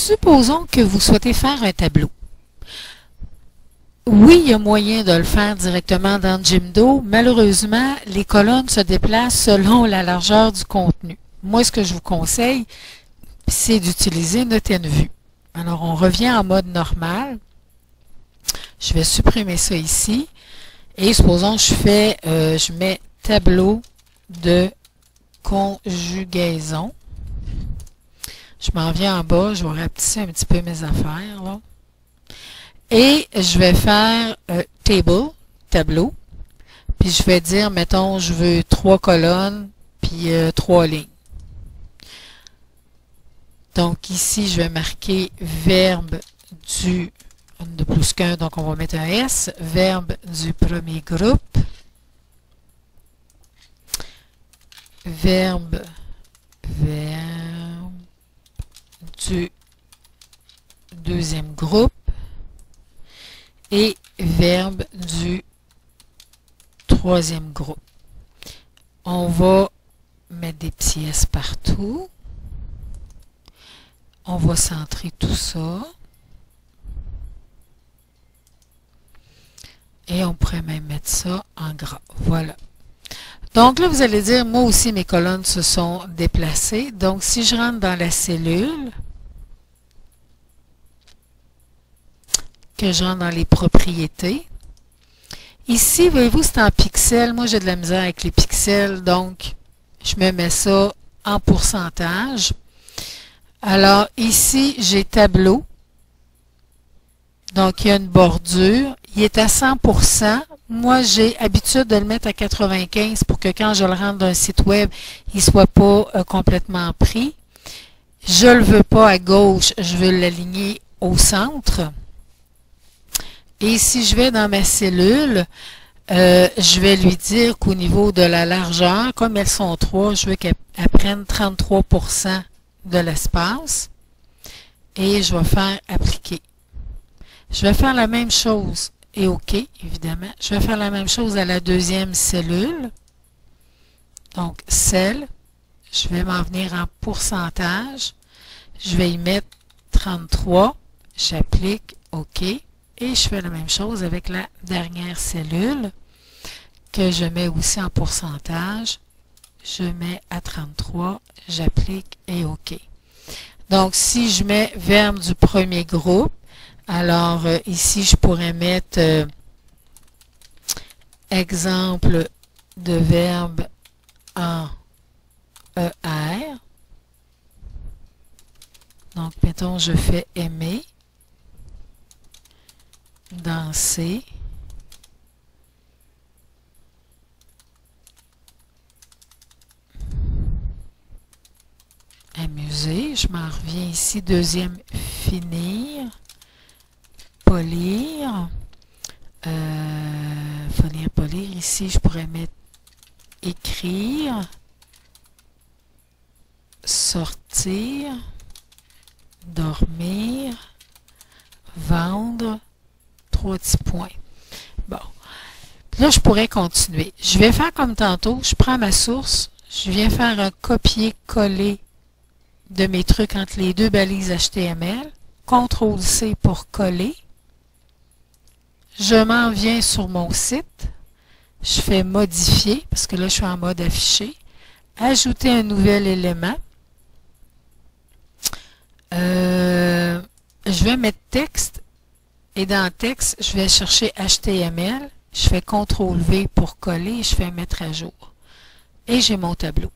supposons que vous souhaitez faire un tableau. Oui, il y a moyen de le faire directement dans Jimdo. Malheureusement, les colonnes se déplacent selon la largeur du contenu. Moi, ce que je vous conseille, c'est d'utiliser Notenvue. Alors, on revient en mode normal. Je vais supprimer ça ici. Et supposons que je mets tableau de conjugaison. Je m'en viens en bas, je vais rapetisser un petit peu mes affaires, là. Et je vais faire tableau. Puis je vais dire, mettons, je veux 3 colonnes, puis 3 lignes. Donc ici, je vais marquer verbe du, de plus qu'un, donc on va mettre un S, verbe du premier groupe, verbe du deuxième groupe, et verbe du troisième groupe. On va mettre des petits S partout. On va centrer tout ça. Et on pourrait même mettre ça en gras. Voilà. Donc là, vous allez dire, moi aussi, mes colonnes se sont déplacées. Donc, si je rentre dans la cellule, que je rentre dans les propriétés. Ici, voyez-vous, c'est en pixels. Moi, j'ai de la misère avec les pixels, donc je me mets ça en pourcentage. Alors, ici, j'ai tableau. Donc, il y a une bordure. Il est à 100%. Moi, j'ai habitude de le mettre à 95 pour que quand je le rentre d'un site web, il ne soit pas complètement pris. Je ne le veux pas à gauche, je veux l'aligner au centre. Et si je vais dans ma cellule, je vais lui dire qu'au niveau de la largeur, comme elles sont 3, je veux qu'elles prennent 33% de l'espace. Et je vais faire appliquer. Je vais faire la même chose. Et OK, évidemment. Je vais faire la même chose à la deuxième cellule. Donc, celle. Je vais m'en venir en pourcentage. Je vais y mettre 33. J'applique OK. Et je fais la même chose avec la dernière cellule que je mets aussi en pourcentage. Je mets à 33, j'applique et OK. Donc, si je mets verbe du premier groupe, alors ici, je pourrais mettre exemple de verbe en ER. Donc, mettons, je fais aimer. Danser, amuser, je m'en reviens ici, deuxième, finir, polir, polir, ici je pourrais mettre écrire, sortir, dormir, vendre, 3 petits points. Bon. Là, je pourrais continuer. Je vais faire comme tantôt. Je prends ma source. Je viens faire un copier-coller de mes trucs entre les deux balises HTML. CTRL-C pour coller. Je m'en viens sur mon site. Je fais modifier, parce que là, je suis en mode affiché. Ajouter un nouvel élément. Je vais mettre texte. Et dans texte, je vais chercher HTML, je fais CTRL-V pour coller et je fais mettre à jour. Et j'ai mon tableau.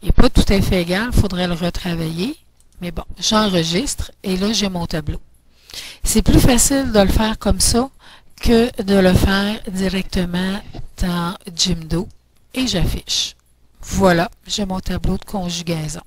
Il n'est pas tout à fait égal, il faudrait le retravailler. Mais bon, j'enregistre et là, j'ai mon tableau. C'est plus facile de le faire comme ça que de le faire directement dans Jimdo. Et j'affiche. Voilà, j'ai mon tableau de conjugaison.